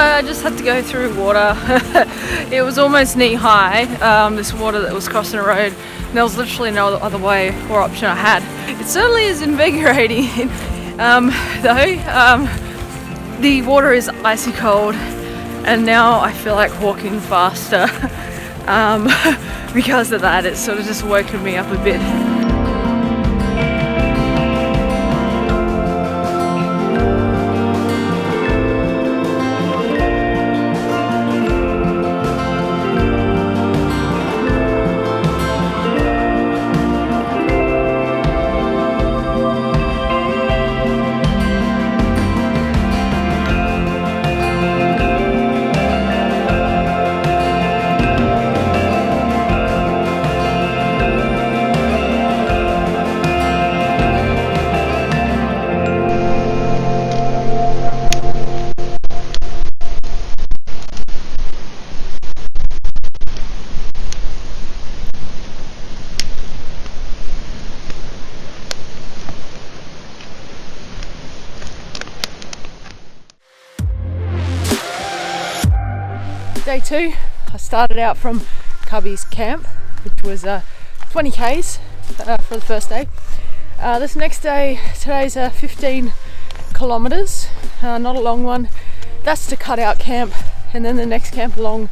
I just had to go through water. It was almost knee high, this water that was crossing the road. And there was literally no other way or option I had. It certainly is invigorating, though. The water is icy cold, and now I feel like walking faster because of that. It's sort of just woken me up a bit. Day 2, I started out from Cubby's camp, which was 20 k's for the first day. This next day, today's 15 kilometers, not a long one. That's to cut out camp, and then the next camp along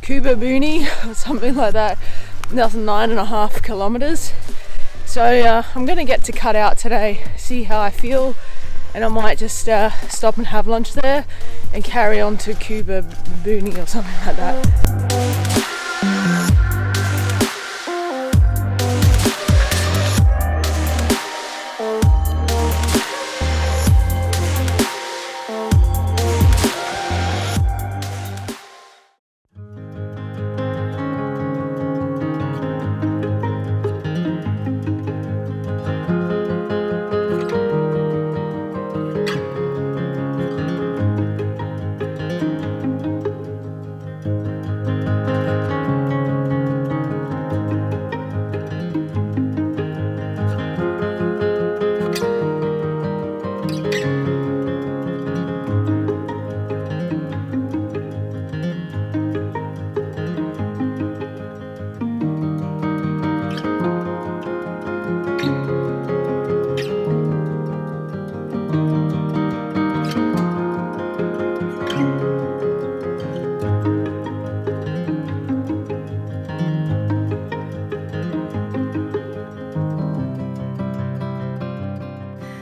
Kuba Booney or something like that. That's 9.5 kilometers. So I'm going to get to cut out today, see how I feel, and I might just stop and have lunch there and carry on to Kuba Booney or something like that.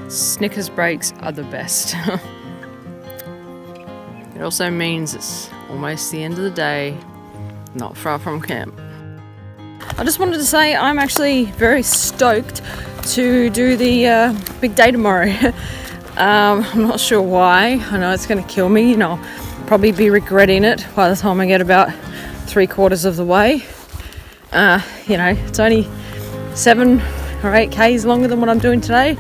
Snickers breaks are the best. It also means it's almost the end of the day, not far from camp. I just wanted to say I'm actually very stoked to do the big day tomorrow. I'm not sure why. I know it's going to kill me, and I'll probably be regretting it by the time I get about 3/4 of the way. It's only 7 or 8 k's longer than what I'm doing today.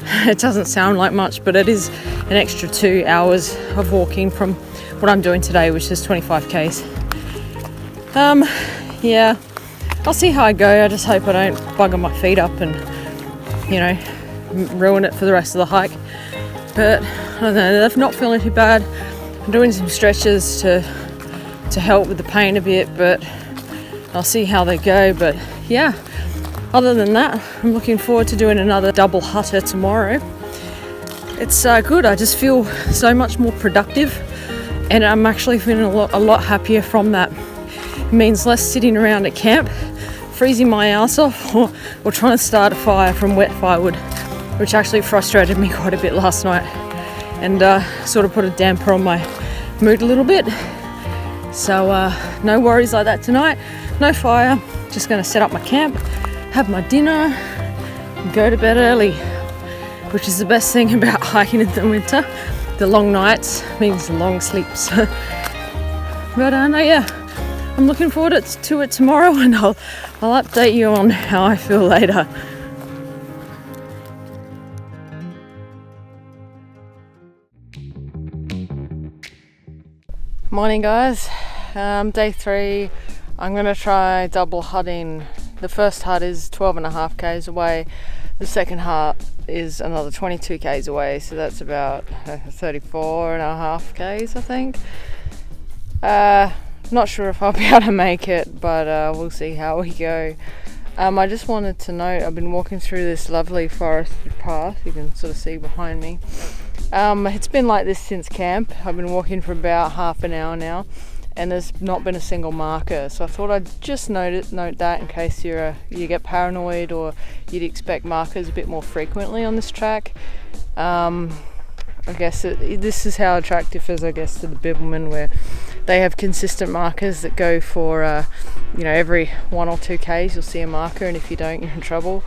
It doesn't sound like much, but it is an extra 2 hours of walking from what I'm doing today, which is 25 k's. Yeah, I'll see how I go. I just hope I don't bugger my feet up and, ruin it for the rest of the hike. But I don't know, they're not feeling too bad. I'm doing some stretches to help with the pain a bit, but I'll see how they go. But yeah, other than that, I'm looking forward to doing another double hutter tomorrow. It's good. I just feel so much more productive, and I'm actually feeling a lot happier from that. It means less sitting around at camp, freezing my ass off, or trying to start a fire from wet firewood, which actually frustrated me quite a bit last night, and sort of put a damper on my mood a little bit. So no worries like that tonight. No fire. Just going to set up my camp, have my dinner, and go to bed early, which is the best thing about hiking in the winter. The long nights means long sleeps. But no, yeah, I'm looking forward to it tomorrow, and I'll update you on how I feel later. Morning, guys. Day 3. I'm going to try double hutting. The first hut is 12.5 k's away. The second hut is another 22 k's away, so that's about 34.5 k's, I think. Not sure if I'll be able to make it, but we'll see how we go. I just wanted to note, I've been walking through this lovely forested path, you can sort of see behind me. It's been like this since camp. I've been walking for about half an hour now, and there's not been a single marker, so I thought I'd just note that in case you get paranoid or you'd expect markers a bit more frequently on this track. I guess this is how attractive is, I guess, to the Bibbulmun, where they have consistent markers that go for every 1 or 2 k's you'll see a marker, and if you don't, you're in trouble.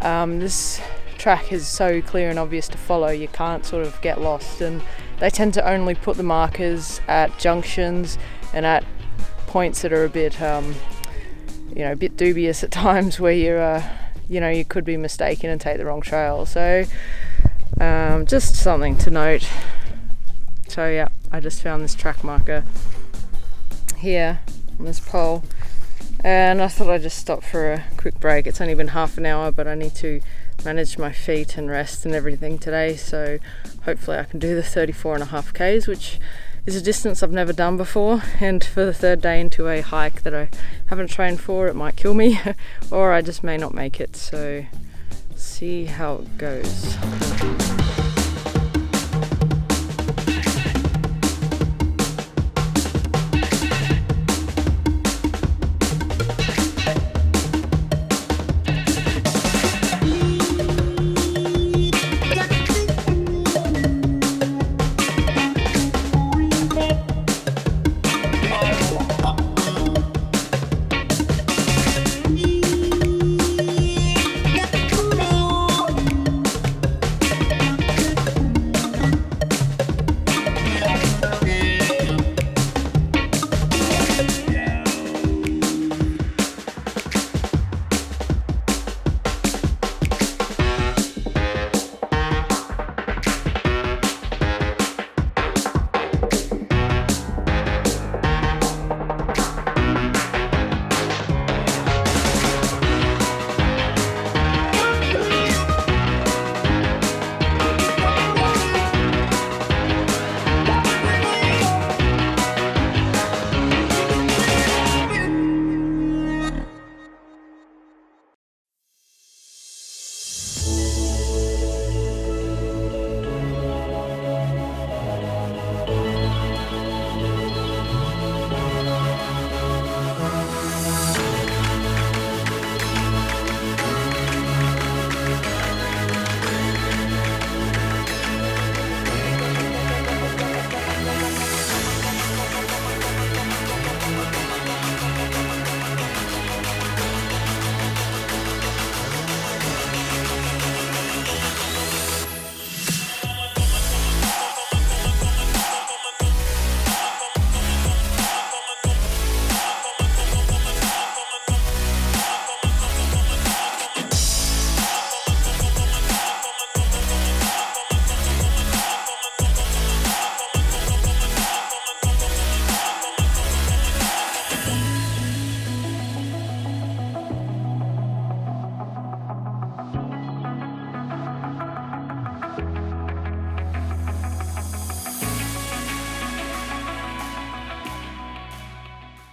This track is so clear and obvious to follow, you can't sort of get lost, and they tend to only put the markers at junctions and at points that are a bit dubious at times, where you could be mistaken and take the wrong trail. So just something to note. So yeah, I just found this track marker here on this pole, and I thought I'd just stop for a quick break. It's only been half an hour, but I need to manage my feet and rest and everything today, so hopefully I can do the 34.5 k's, which is a distance I've never done before, and for the third day into a hike that I haven't trained for, it might kill me or I just may not make it, so see how it goes.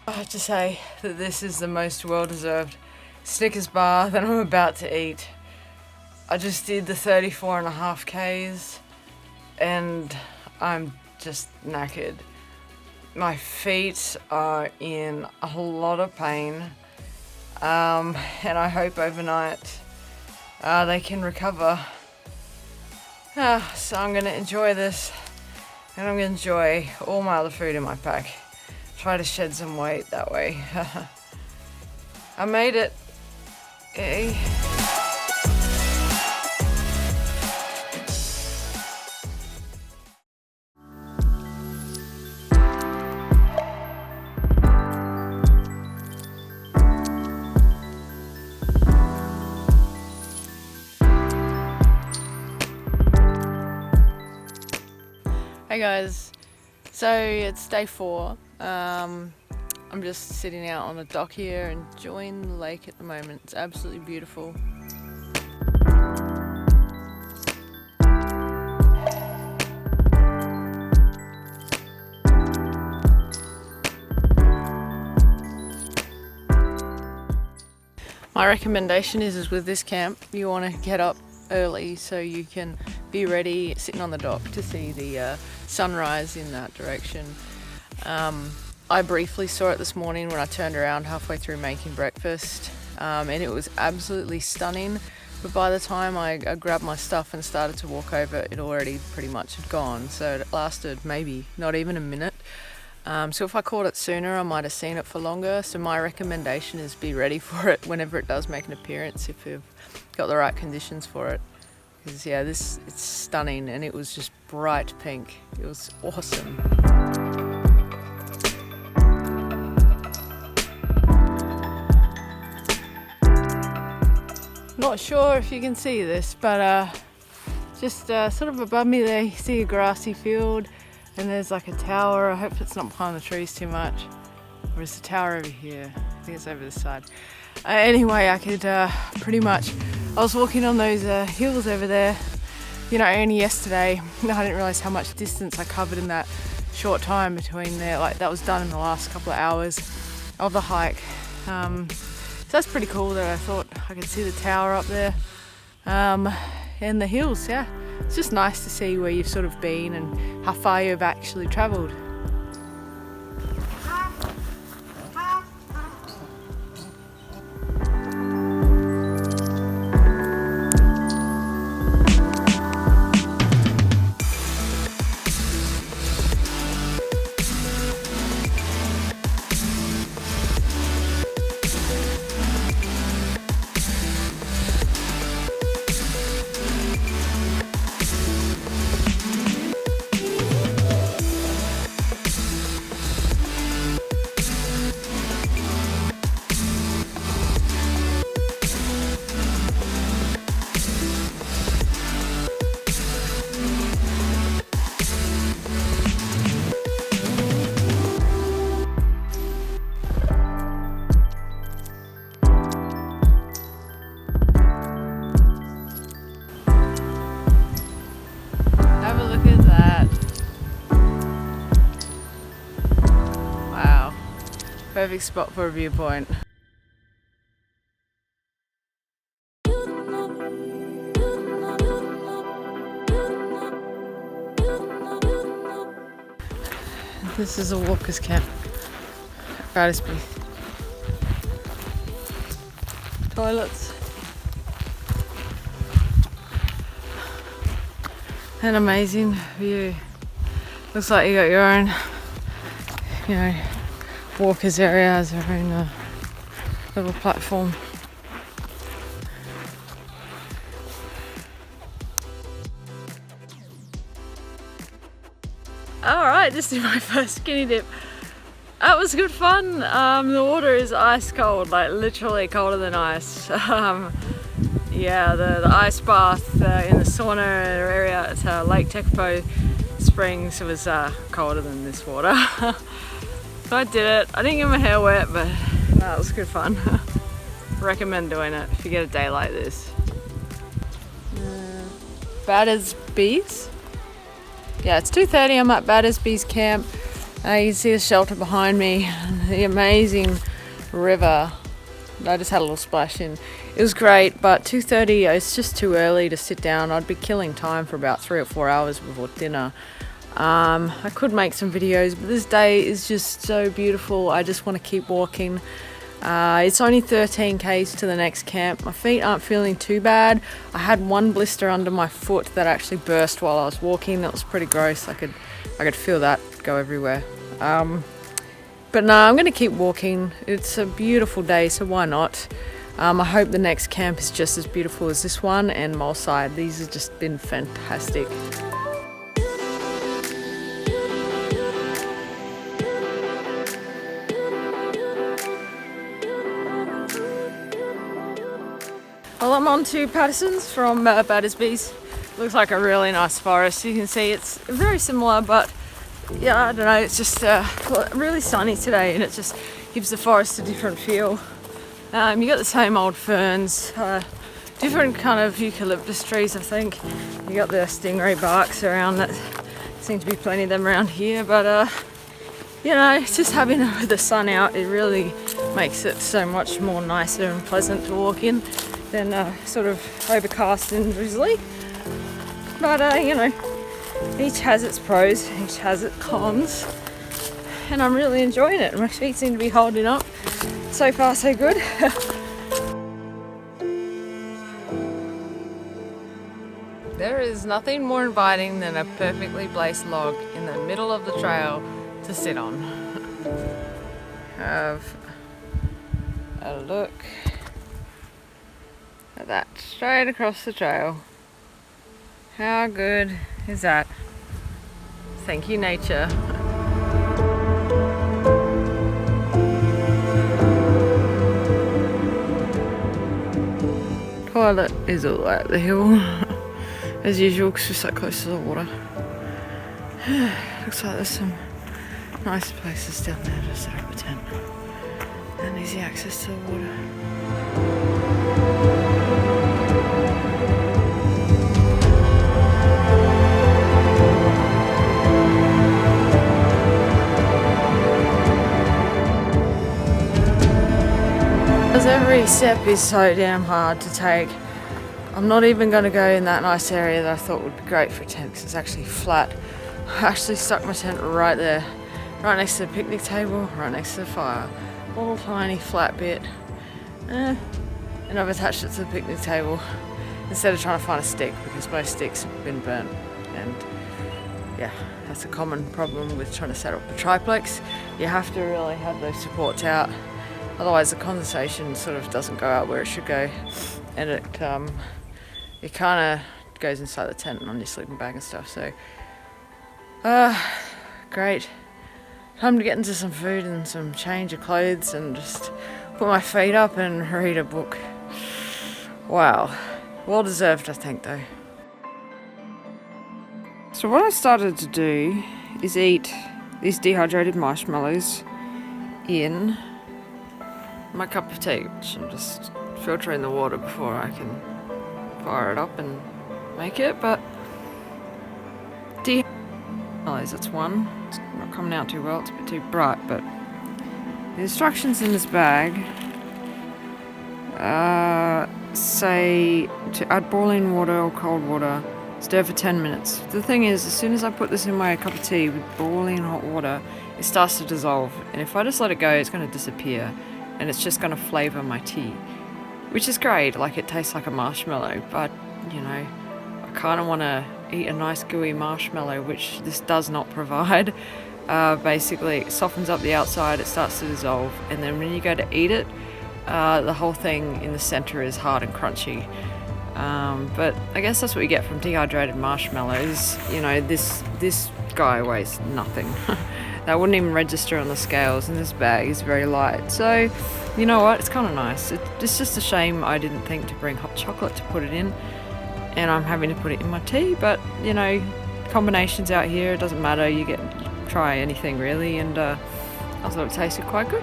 I have to say that this is the most well-deserved Snickers bar that I'm about to eat. I just did the 34.5 k's and I'm just knackered. My feet are in a lot of pain, and I hope overnight they can recover. So I'm going to enjoy this, and I'm going to enjoy all my other food in my pack. Try to shed some weight that way. I made it. Yay. Hey guys, so it's day 4. I'm just sitting out on a dock here enjoying the lake at the moment. It's absolutely beautiful. My recommendation is with this camp, you want to get up early so you can be ready sitting on the dock to see the sunrise in that direction. I briefly saw it this morning when I turned around halfway through making breakfast, and it was absolutely stunning. But by the time I grabbed my stuff and started to walk over, it already pretty much had gone. So it lasted maybe not even a minute. So if I caught it sooner, I might have seen it for longer. So my recommendation is be ready for it whenever it does make an appearance, if you've got the right conditions for it. Because yeah, it's stunning, and it was just bright pink. It was awesome. Not sure if you can see this, but just sort of above me there, you see a grassy field, and there's like a tower. I hope it's not behind the trees too much. Or is the tower over here? I think it's over this side. Anyway, I could pretty much, I was walking on those hills over there, you know, only yesterday. I didn't realise how much distance I covered in that short time between there. Like, that was done in the last couple of hours of the hike. So that's pretty cool that I thought I could see the tower up there, and the hills. Yeah, it's just nice to see where you've sort of been and how far you've actually travelled. Perfect spot for a viewpoint. This is a walker's camp. Battersby. Toilets. An amazing view. Looks like you got your own, you know, walkers area, has their own little platform. Alright, just did my first skinny dip. That was good fun. The water is ice cold, like literally colder than ice. Yeah, the ice bath in the sauna area at Lake Tekapo Springs, it was colder than this water. So I did it. I didn't get my hair wet, but no, it was good fun. Recommend doing it if you get a day like this. Battersby's. Yeah, it's 2:30. I'm at Battersby's camp. You can see the shelter behind me, the amazing river. I just had a little splash in. It was great, but 2:30, it's just too early to sit down. I'd be killing time for about 3 or 4 hours before dinner. I could make some videos, but this day is just so beautiful. I just want to keep walking. It's only 13 k's to the next camp. My feet aren't feeling too bad. I had one blister under my foot that actually burst while I was walking. That was pretty gross. I could feel that go everywhere. But no, I'm going to keep walking. It's a beautiful day, so why not? I hope the next camp is just as beautiful as this one, and Muleside. These have just been fantastic. Well, I'm on to Patterson's from Battersby's. Looks like a really nice forest. You can see it's very similar, but yeah, I don't know, it's just really sunny today, and it just gives the forest a different feel. You got the same old ferns, different kind of eucalyptus trees, I think. You got the stingray barks around, that seem to be plenty of them around here, but you know, it's just having the sun out, it really makes it so much more nicer and pleasant to walk in than sort of overcast and drizzly. But you know, each has its pros, each has its cons, and I'm really enjoying it. My feet seem to be holding up. So far so good. There is nothing more inviting than a perfectly placed log in the middle of the trail to sit on. Have a look at that straight across the trail. How good is that? Thank you, nature. Toilet is all the way up the hill, as usual, because we're so close to the water. Looks like there's some nice places down there to set up a tent and easy access to the water. Because every step is so damn hard to take. I'm not even going to go in that nice area that I thought would be great for a tent because it's actually flat. I actually stuck my tent right there, right next to the picnic table, right next to the fire. A little tiny flat bit. And I've attached it to the picnic table instead of trying to find a stick because most sticks have been burnt. And yeah, that's a common problem with trying to set up a triplex. You have to really have those supports out. Otherwise the condensation sort of doesn't go out where it should go, and it kind of goes inside the tent and on your sleeping bag and stuff. So, great. Time to get into some food and some change of clothes and just put my feet up and read a book. Wow, well deserved I think though. So what I started to do is eat these dehydrated marshmallows in my cup of tea, which I'm just filtering the water before I can fire it up and make it. But dehydrated, that's one. It's not coming out too well, it's a bit too bright, but the instructions in this bag say to add boiling water or cold water, stir for 10 minutes. The thing is, as soon as I put this in my cup of tea with boiling hot water, it starts to dissolve, and if I just let it go, it's going to disappear. And it's just going to flavour my tea, which is great, like it tastes like a marshmallow, but you know, I kind of want to eat a nice gooey marshmallow, which this does not provide. Basically it softens up the outside, it starts to dissolve, and then when you go to eat it, the whole thing in the centre is hard and crunchy. But I guess that's what you get from dehydrated marshmallows. You know, this guy weighs nothing. That wouldn't even register on the scales, and this bag is very light. So, you know what? It's kind of nice. It's just a shame I didn't think to bring hot chocolate to put it in, and I'm having to put it in my tea. But you know, combinations out here, it doesn't matter. You try anything really, and I thought it tasted quite good.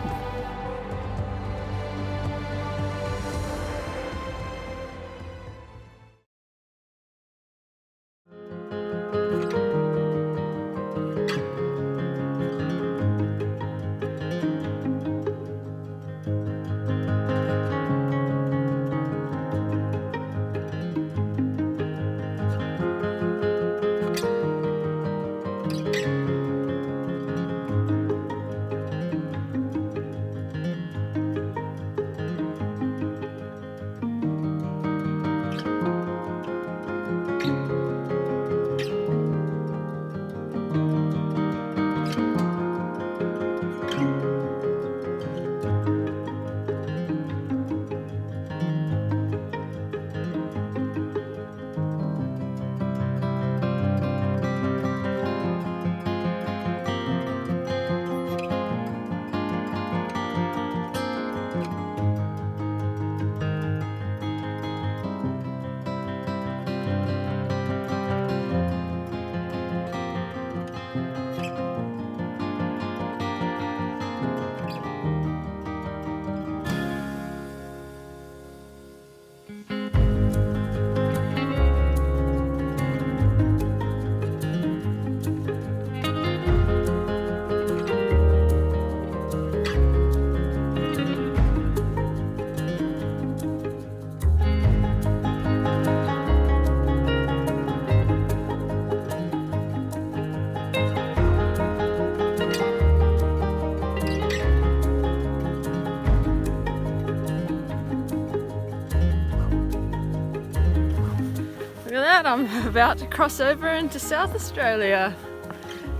Look at that, I'm about to cross over into South Australia.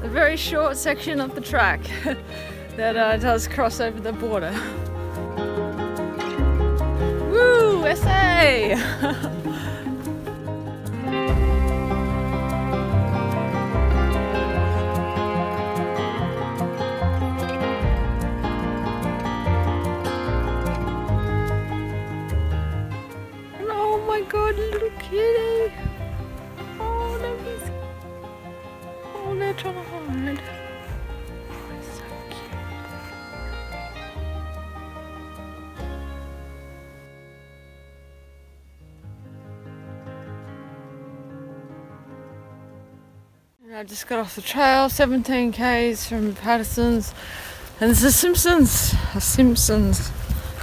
A very short section of the track that does cross over the border. Woo, SA! Oh my god, little kitty! Oh, no, he's... Oh, they're trying to hide. Oh, he's so cute. And I just got off the trail, 17 k's from Patterson's, and this is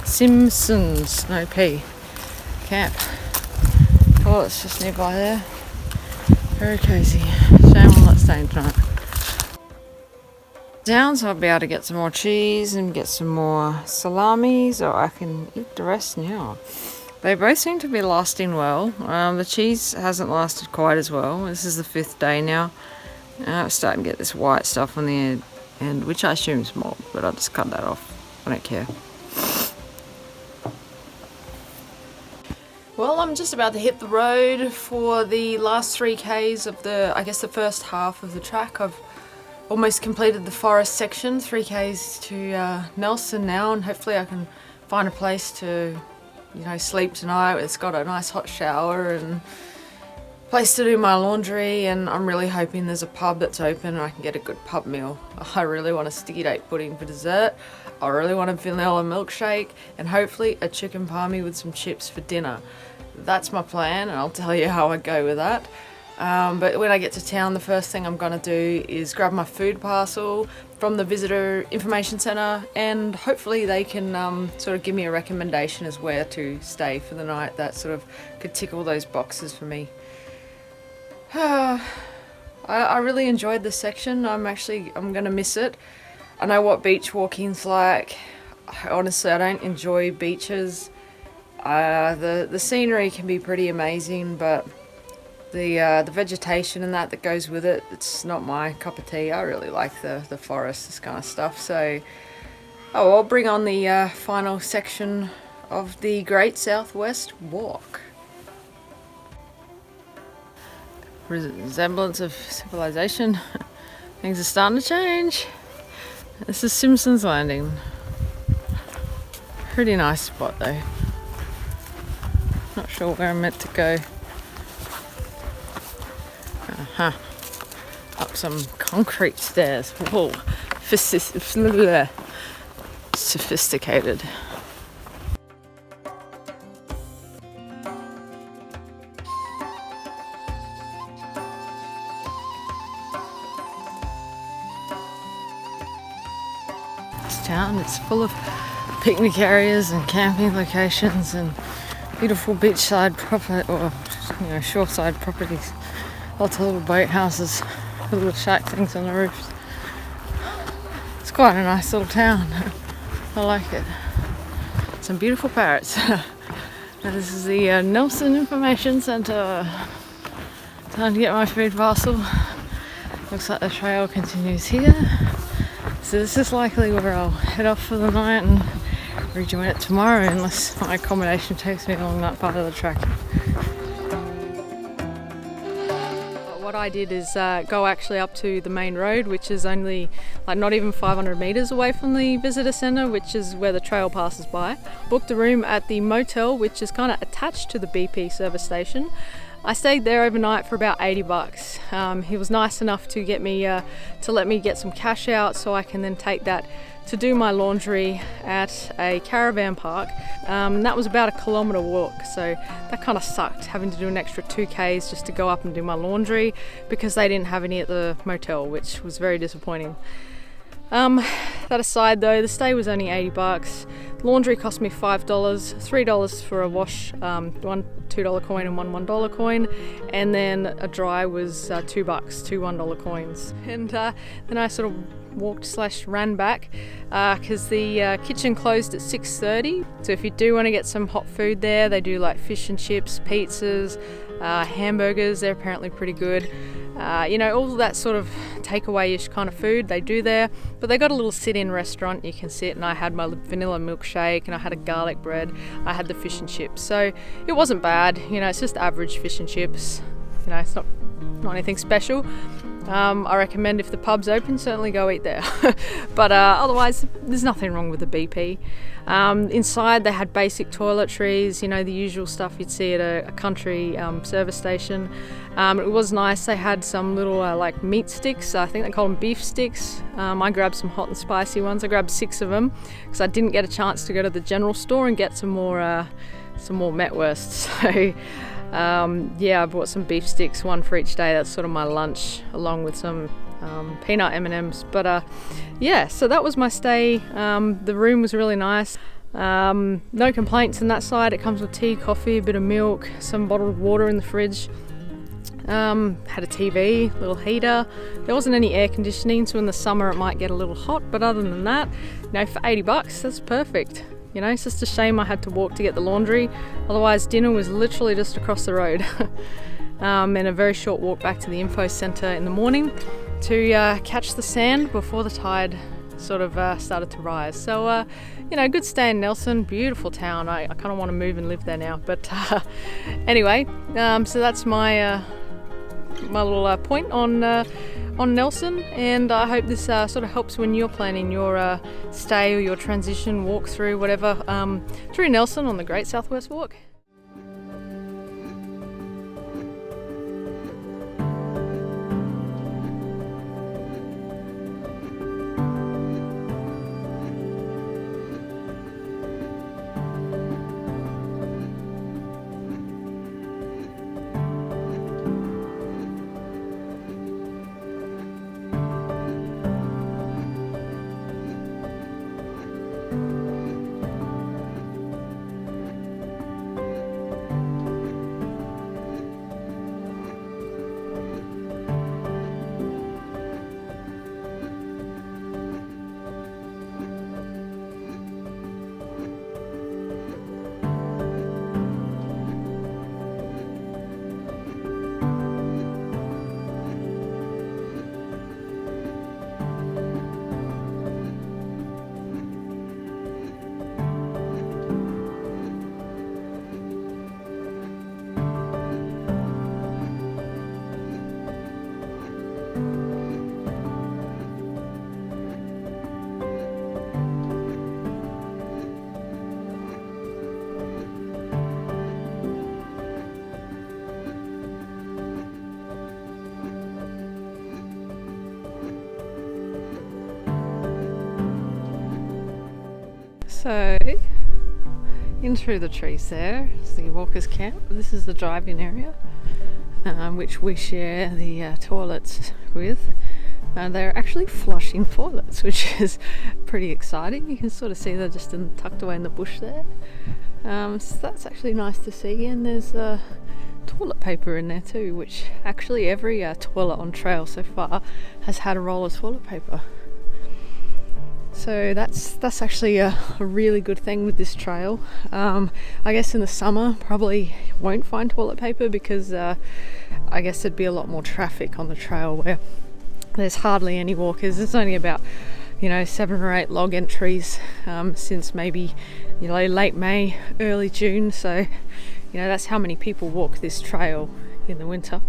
Simpsons, no P, camp. Oh, it's just nearby there. Very cozy. Shame I'm not staying tonight. Down, so I'll be able to get some more cheese and get some more salamis, or I can eat the rest now. They both seem to be lasting well. The cheese hasn't lasted quite as well. This is the 5th day now. It's starting to get this white stuff on the end, which I assume is mold, but I'll just cut that off. I don't care. Well, I'm just about to hit the road for the last 3 k's of the, I guess the first half of the track. I've almost completed the forest section, 3 k's to Nelson now, and hopefully I can find a place to, you know, sleep tonight. It's got a nice hot shower and place to do my laundry, and I'm really hoping there's a pub that's open and I can get a good pub meal. I really want a sticky date pudding for dessert. I really want a vanilla milkshake, and hopefully a chicken palmy with some chips for dinner. That's my plan, and I'll tell you how I go with that. But when I get to town, the first thing I'm going to do is grab my food parcel from the visitor information centre, and hopefully they can sort of give me a recommendation as where to stay for the night. That sort of could tick all those boxes for me. I really enjoyed this section. I'm going to miss it. I know what beach walking's like. Honestly, I don't enjoy beaches. The scenery can be pretty amazing, but the vegetation and that goes with it, it's not my cup of tea. I really like the forest, this kind of stuff. So, I'll bring on the final section of the Great Southwest Walk. Resemblance of civilization. Things are starting to change. This is Simpsons Landing. Pretty nice spot though. Not sure where I'm meant to go. Up some concrete stairs. Whoa. Sophisticated. This town is full of picnic areas and camping locations and beautiful beachside shoreside properties. Lots of little boathouses, little shack things on the roofs. It's quite a nice little town. I like it. Some beautiful parrots. This is the Nelson Information Centre. Time to get my food parcel. Looks like the trail continues here. So this is likely where I'll head off for the night and rejoin it tomorrow, unless my accommodation takes me along that part of the track. What I did is go actually up to the main road, which is only like not even 500 meters away from the visitor center, which is where the trail passes by. Booked a room at the motel, which is kind of attached to the BP service station. I stayed there overnight for about $80. He was nice enough to get me to let me get some cash out so I can then take that to do my laundry at a caravan park. And that was about a kilometre walk, so that kind of sucked, having to do an extra 2 k's just to go up and do my laundry because they didn't have any at the motel, which was very disappointing. That aside though, the stay was only $80. Laundry cost me $5, $3 for a wash, one $2 coin and one $1 coin, and then a dry was $2, two $1 coins. And then I sort of walked / ran back because the kitchen closed at 6:30. So if you do want to get some hot food there, they do like fish and chips, pizzas, hamburgers. They're apparently pretty good. All that sort of takeaway-ish kind of food they do there. But they got a little sit-in restaurant. You can sit, and I had my vanilla milkshake, and I had a garlic bread. I had the fish and chips. So it wasn't bad. It's just average fish and chips. It's not anything special. I recommend if the pub's open, certainly go eat there. But otherwise, there's nothing wrong with the BP. Inside, they had basic toiletries, the usual stuff you'd see at a country service station. It was nice. They had some little like meat sticks. I think they call them beef sticks. I grabbed some hot and spicy ones. I grabbed 6 of them because I didn't get a chance to go to the general store and get some more metwurst. So I bought some beef sticks, 1 for each day. That's sort of my lunch, along with some peanut M&Ms. But so that was my stay. The room was really nice. No complaints on that side. It comes with tea, coffee, a bit of milk, some bottled water in the fridge. Had a TV, little heater. There wasn't any air conditioning, so in the summer it might get a little hot, but other than that, for $80, that's perfect. It's just a shame I had to walk to get the laundry. Otherwise, dinner was literally just across the road. And a very short walk back to the info centre in the morning to catch the sand before the tide sort of started to rise. So, good stay in Nelson. Beautiful town. I kind of want to move and live there now. But anyway, so that's my little point on Nelson, and I hope this sort of helps when you're planning your stay or your transition, walk through, whatever, through Nelson on the Great Southwest Walk. So, in through the trees there is the walkers camp. This is the drive-in area, which we share the toilets with. They're actually flushing toilets, which is pretty exciting. You can sort of see they're just tucked away in the bush there. So that's actually nice to see, and there's toilet paper in there too, which actually every toilet on trail so far has had a roll of toilet paper. So that's actually a really good thing with this trail. I guess in the summer probably won't find toilet paper because I guess there'd be a lot more traffic on the trail where there's hardly any walkers. There's only about 7 or 8 log entries since maybe late May, early June. So that's how many people walk this trail in the winter.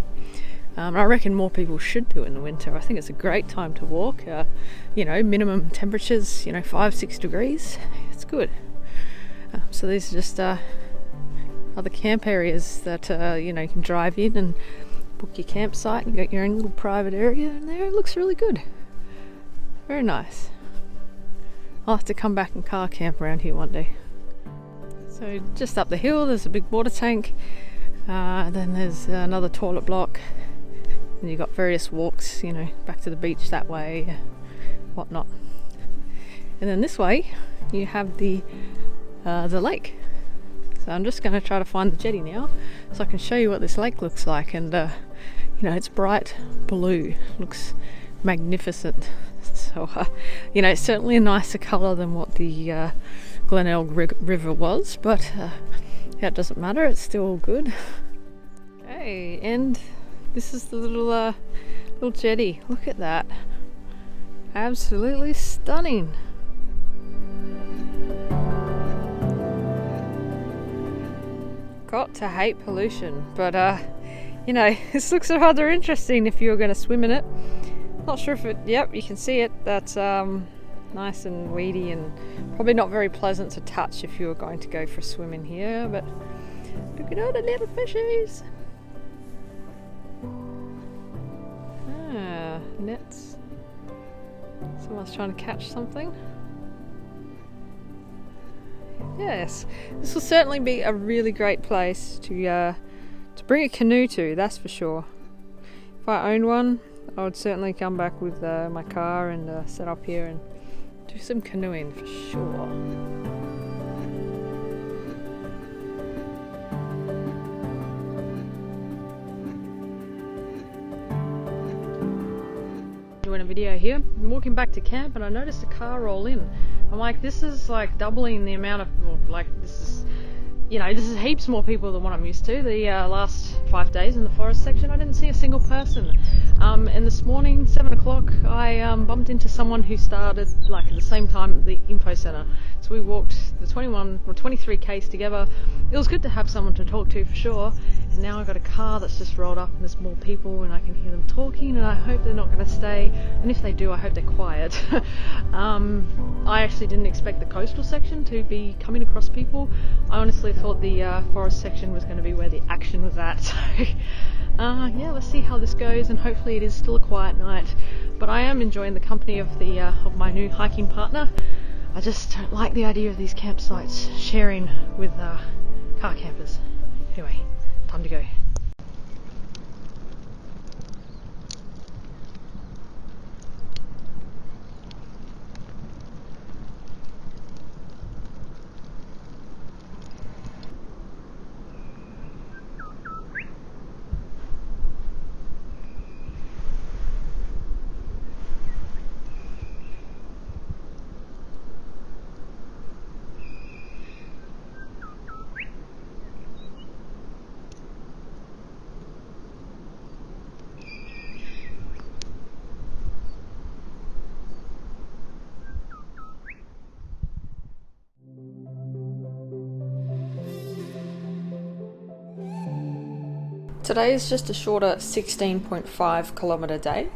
I reckon more people should do it in the winter. I think it's a great time to walk. Minimum temperatures, 5-6 degrees. It's good. So these are just other camp areas that you can drive in and book your campsite. You got your own little private area in there. It looks really good. Very nice. I'll have to come back and car camp around here one day. So just up the hill, there's a big water tank. Then there's another toilet block. And you've got various walks, back to the beach that way, whatnot. And then this way, you have the lake. So I'm just going to try to find the jetty now, so I can show you what this lake looks like. And it's bright blue. Looks magnificent. So, you know, it's certainly a nicer colour than what the Glenelg River was, but yeah, it doesn't matter, it's still all good. Okay, and this is the little jetty. Look at that. Absolutely stunning. Got to hate pollution, but you know, this looks rather interesting if you were going to swim in it. Not sure if it, yep, you can see it. That's nice and weedy and probably not very pleasant to touch if you were going to go for a swim in here, but look at all the little fishies. Ah, nets. Someone's trying to catch something. Yes, this will certainly be a really great place to bring a canoe to, that's for sure. If I owned one, I would certainly come back with my car and set up here and do some canoeing for sure. Doing a video here. I'm walking back to camp and I noticed a car roll in. I'm like, this is like doubling the amount of, like, this is, you know, this is heaps more people than what I'm used to. The last 5 days in the forest section, I didn't see a single person. And this morning, 7 o'clock, I bumped into someone who started like at the same time at the info centre. So we walked the 21 or 23 Ks together. It was good to have someone to talk to for sure. And now I've got a car that's just rolled up and there's more people and I can hear them talking, and I hope they're not going to stay. And if they do, I hope they're quiet. I actually didn't expect the coastal section to be coming across people. I honestly thought the forest section was going to be where the action was at. So yeah, let's see how this goes, and hopefully it is still a quiet night. But I am enjoying the company of the of my new hiking partner. I just don't like the idea of these campsites sharing with car campers. Anyway, time to go. Today is just a shorter 16.5 kilometre day.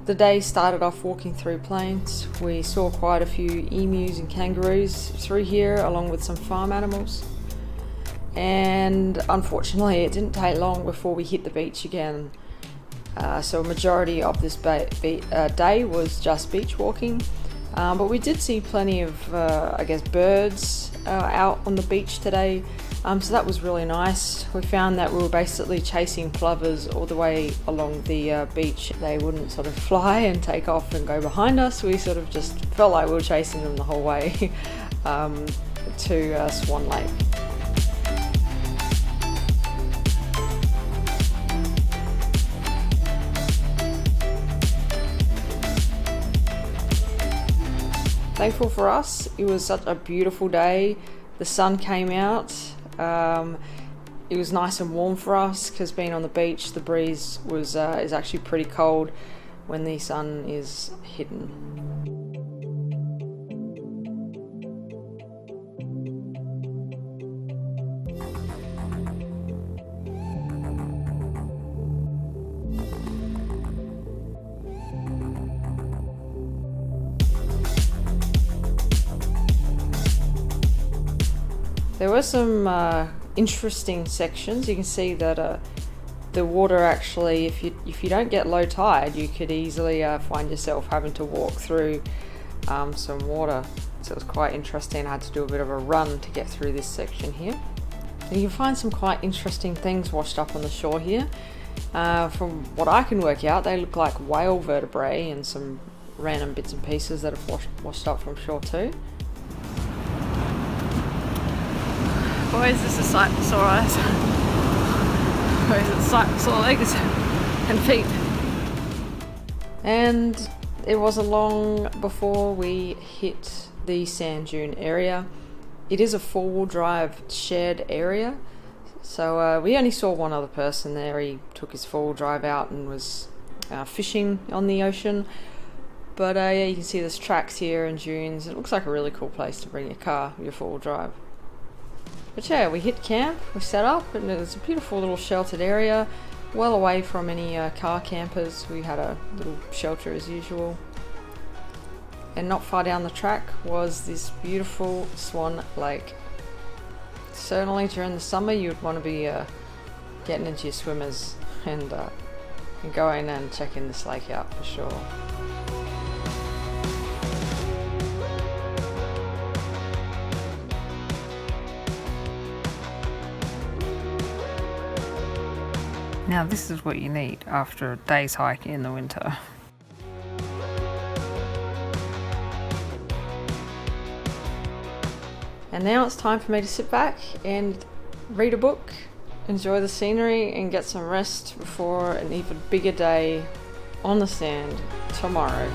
The day started off walking through plains. We saw quite a few emus and kangaroos through here, along with some farm animals. And unfortunately it didn't take long before we hit the beach again. So a majority of this day was just beach walking. But we did see plenty of, I guess, birds out on the beach today. So that was really nice. We found that we were basically chasing plovers all the way along the beach. They wouldn't sort of fly and take off and go behind us. We sort of just felt like we were chasing them the whole way to Swan Lake. Thankful for us, it was such a beautiful day. The sun came out. It was nice and warm for us because being on the beach, the breeze was is actually pretty cold when the sun is hidden. There were some interesting sections. You can see that the water actually, if you don't get low tide, you could easily find yourself having to walk through some water. So it was quite interesting. I had to do a bit of a run to get through this section here. And you can find some quite interesting things washed up on the shore here. From what I can work out, they look like whale vertebrae and some random bits and pieces that have washed up from shore too. Boy, is this a sight for sore eyes. Boy, is it a sight for sore legs and feet. And it wasn't long before we hit the sand dune area. It is a four-wheel drive shared area, so we only saw one other person there. He took his four-wheel drive out and was fishing on the ocean. But yeah, you can see there's tracks here and dunes. It looks like a really cool place to bring your car, your four-wheel drive. But yeah, we hit camp, we set up, and it was a beautiful little sheltered area, well away from any car campers. We had a little shelter as usual. And not far down the track was this beautiful Swan Lake. Certainly during the summer you would want to be getting into your swimmers and going and checking this lake out for sure. Now this is what you need after a day's hiking in the winter. And now it's time for me to sit back and read a book, enjoy the scenery, and get some rest before an even bigger day on the sand tomorrow.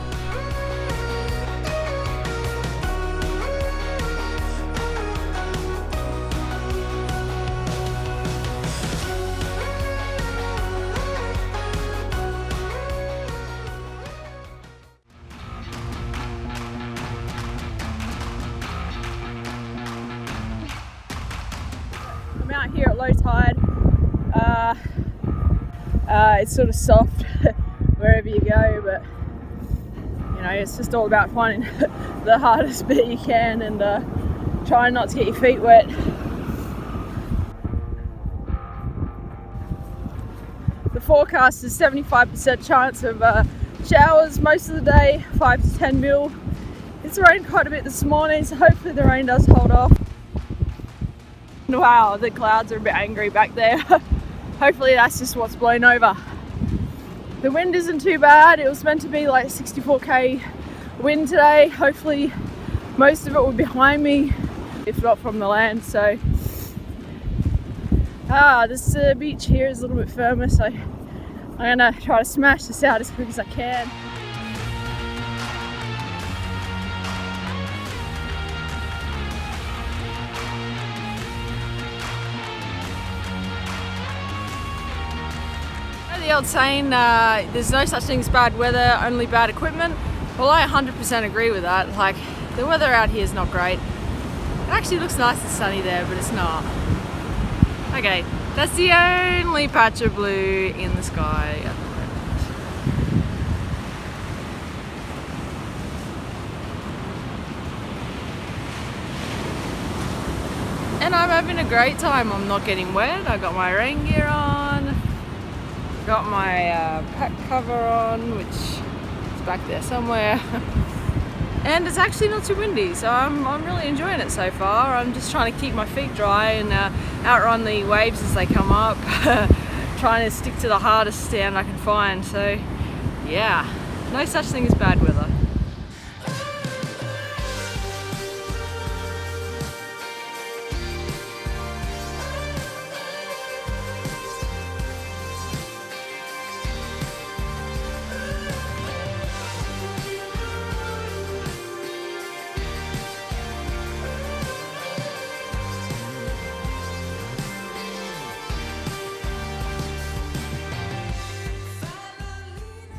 I'm out here at low tide. It's sort of soft wherever you go, but you know, it's just all about finding the hardest bit you can and trying not to get your feet wet. The forecast is 75% chance of showers most of the day, 5 to 10 mil. It's rained quite a bit this morning, so hopefully the rain does hold off. Wow, the clouds are a bit angry back there. Hopefully that's just what's blown over. The wind isn't too bad. It was meant to be like 64k wind today. Hopefully most of it will be behind me, if not from the land. So this beach here is a little bit firmer, so I'm gonna try to smash this out as quick as I can. The old saying, there's no such thing as bad weather, only bad equipment. Well, I 100% agree with that. Like, the weather out here is not great. It actually looks nice and sunny there, but it's not. Okay, that's the only patch of blue in the sky at the moment. And I'm having a great time. I'm not getting wet. I got my rain gear on. Got my pack cover on, which is back there somewhere. And it's actually not too windy, so I'm really enjoying it so far. I'm just trying to keep my feet dry and outrun the waves as they come up. Trying to stick to the hardest stand I can find. So yeah, no such thing as bad weather.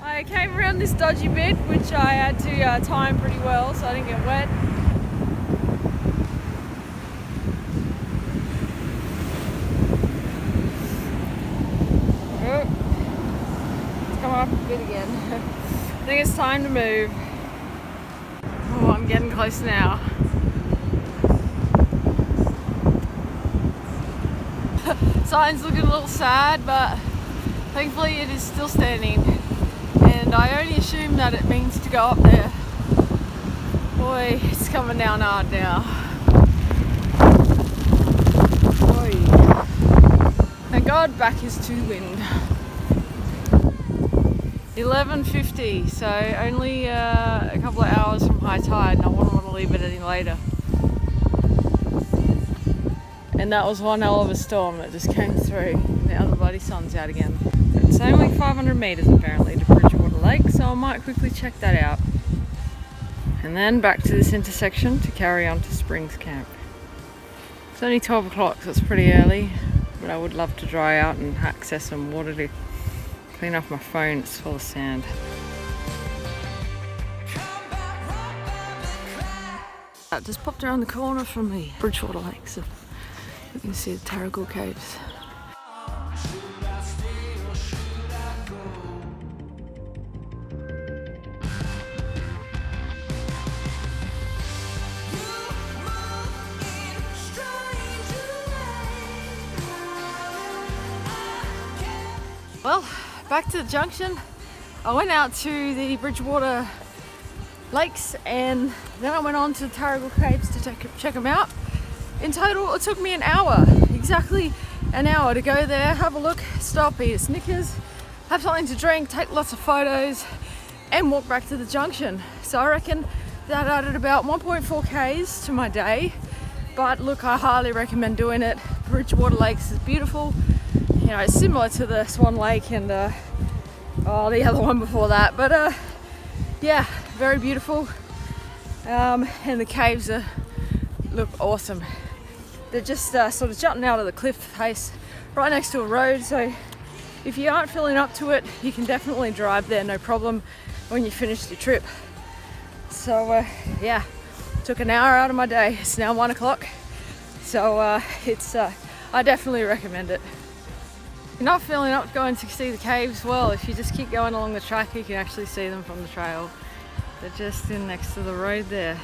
I came around this dodgy bit, which I had to time pretty well so I didn't get wet. Oh, it's coming up a bit again. I think it's time to move. Oh, I'm getting close now. Sign's looking a little sad, but thankfully it is still standing. And I only assume that it means to go up there. Boy, it's coming down hard now. Boy. Thank God back is to wind. 11:50, so only a couple of hours from high tide, and I wouldn't want to leave it any later. And that was one hell of a storm that just came through. Now the bloody sun's out again. It's only 500 metres apparently to Bridgewater. lake, so I might quickly check that out. And then back to this intersection to carry on to Springs Camp. It's only 12 o'clock, so it's pretty early, but I would love to dry out and access some water to clean off my phone. It's full of sand. I just popped around the corner from the Bridgewater Lake, so you can see the Tarragull Caves. Well, back to the junction. I went out to the Bridgewater lakes and then I went on to the Tarragull Caves to check them out. In total, it took me an hour, exactly an hour to go there, have a look, stop, eat a Snickers, have something to drink, take lots of photos and walk back to the junction. So I reckon that added about 1.4 Ks to my day. But look, I highly recommend doing it. Bridgewater Lakes is beautiful. You know, it's similar to the Swan Lake and the other one before that, but yeah, very beautiful. And the caves look awesome. They're just sort of jutting out of the cliff face right next to a road, so if you aren't feeling up to it, you can definitely drive there, no problem, when you finish your trip. So yeah, took an hour out of my day. It's now 1 o'clock, so I definitely recommend it. If you're not feeling up going to see the caves, well, if you just keep going along the track, you can actually see them from the trail. They're just in next to the road there.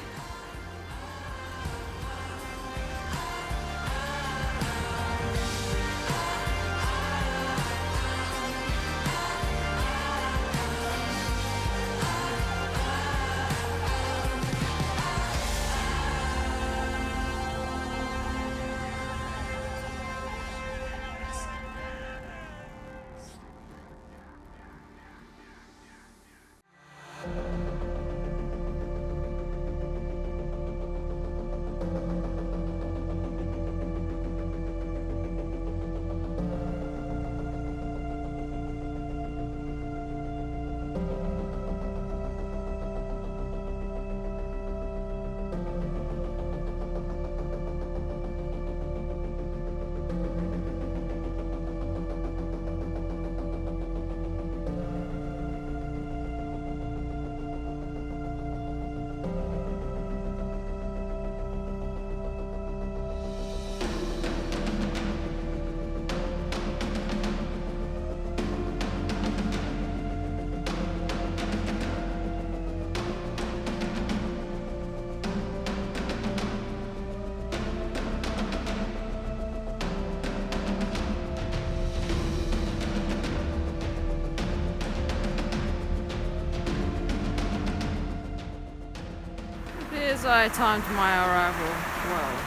As I timed my arrival well.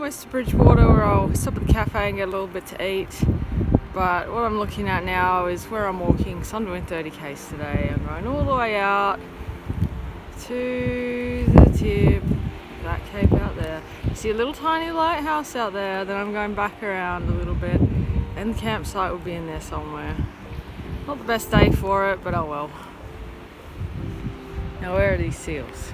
west of Bridgewater, where I'll stop at the cafe and get a little bit to eat. But what I'm looking at now is where I'm walking, so I'm doing 30k's today. I'm going all the way out to the tip, that cape out there. You see a little tiny lighthouse out there, then I'm going back around a little bit, and the campsite will be in there somewhere. Not the best day for it, but oh well. Now where are these seals?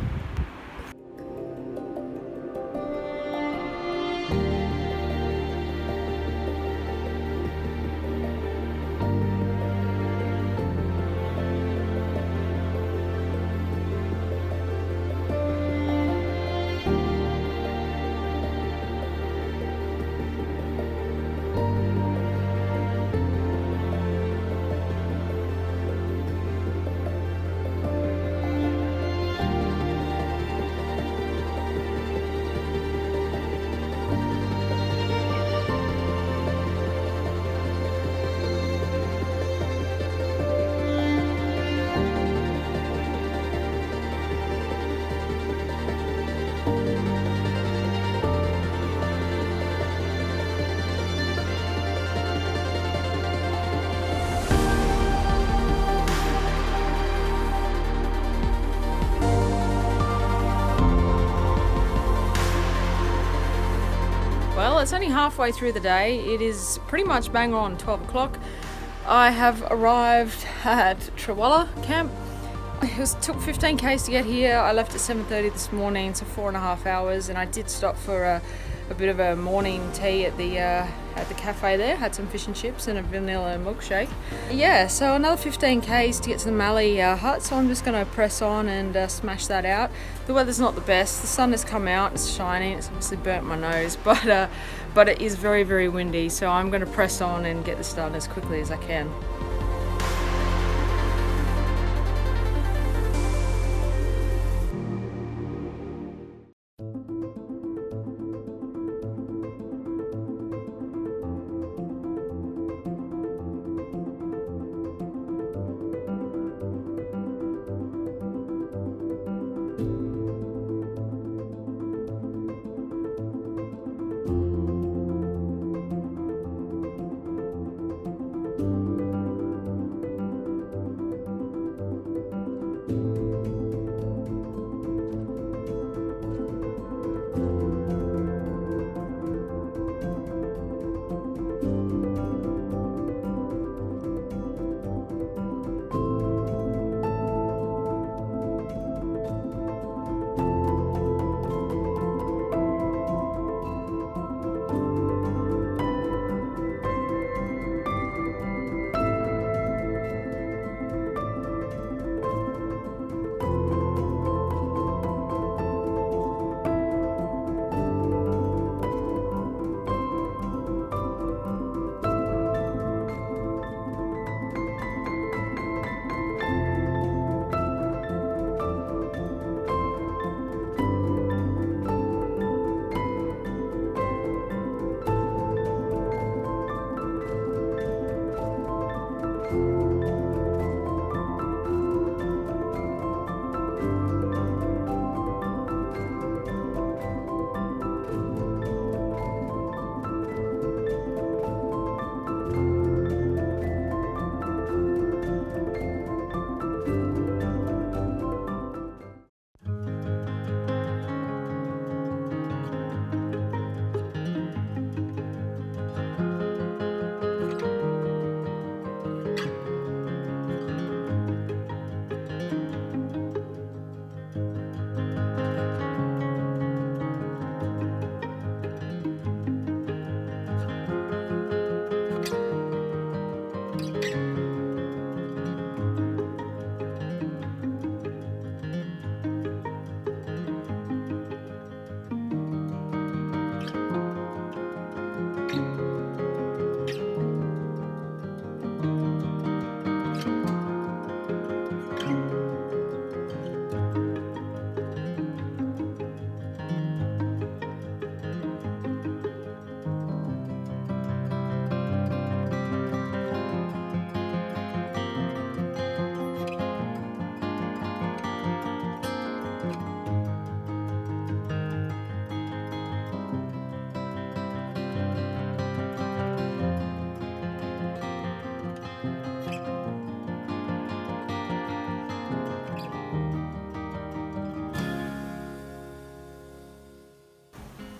Well, it's only halfway through the day. It is pretty much bang on 12 o'clock. I have arrived at Trawalla camp. It took 15k's to get here. I left at 7:30 this morning, so 4.5 hours, and I did stop for a bit of a morning tea at the cafe there. Had some fish and chips and a vanilla milkshake. Yeah, so another 15k's to get to the Mallee hut, so I'm just going to press on and smash that out. The weather's not the best. The sun has come out, it's shining, it's obviously burnt my nose, but it is very, very windy, so I'm going to press on and get this done as quickly as I can.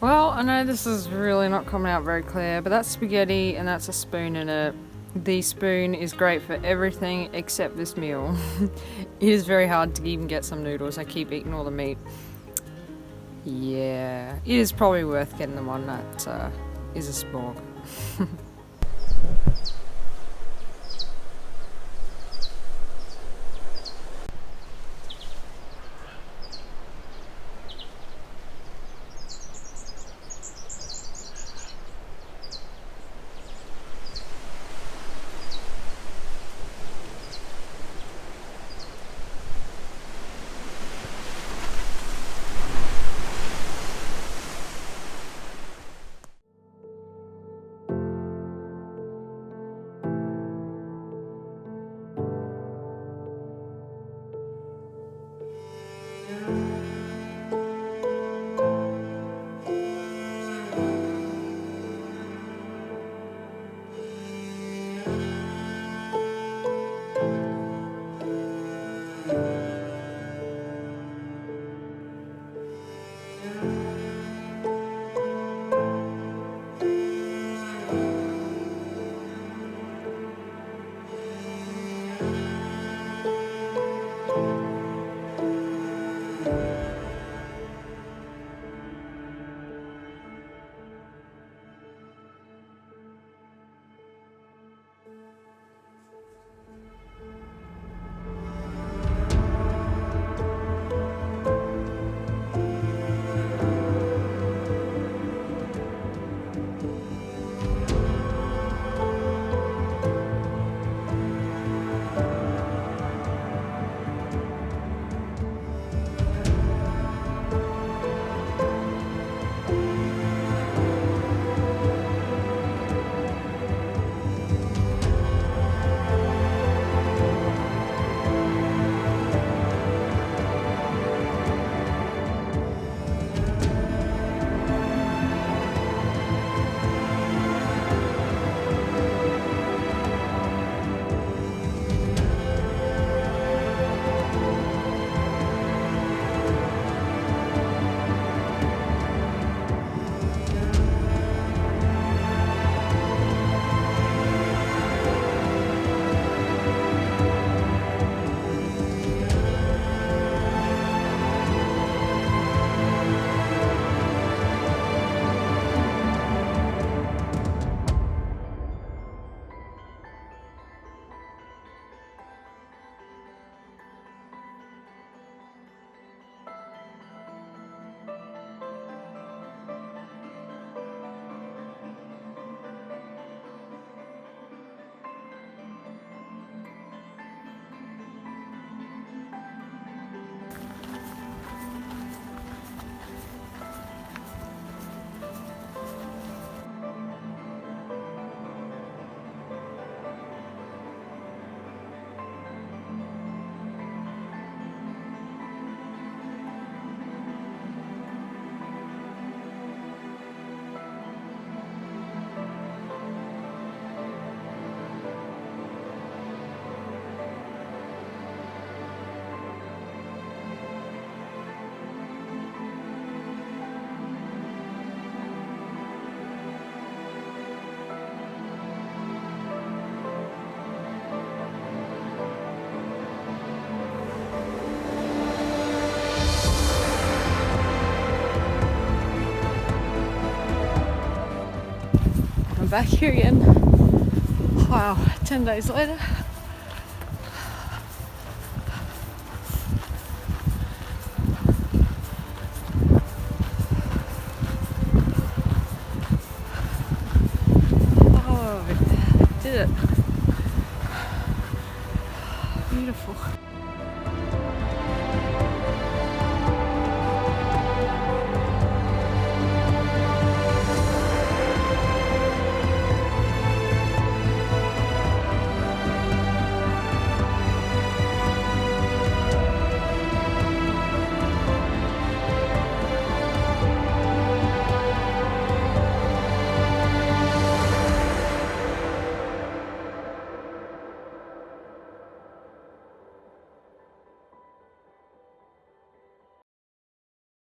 Well, I know this is really not coming out very clear, but that's spaghetti and that's a spoon in it. The spoon is great for everything except this meal. It is very hard to even get some noodles. I keep eating all the meat. Yeah, it is probably worth getting the one that is a spork. I'm back here again. Wow, 10 days later. Oh, I did it. Beautiful.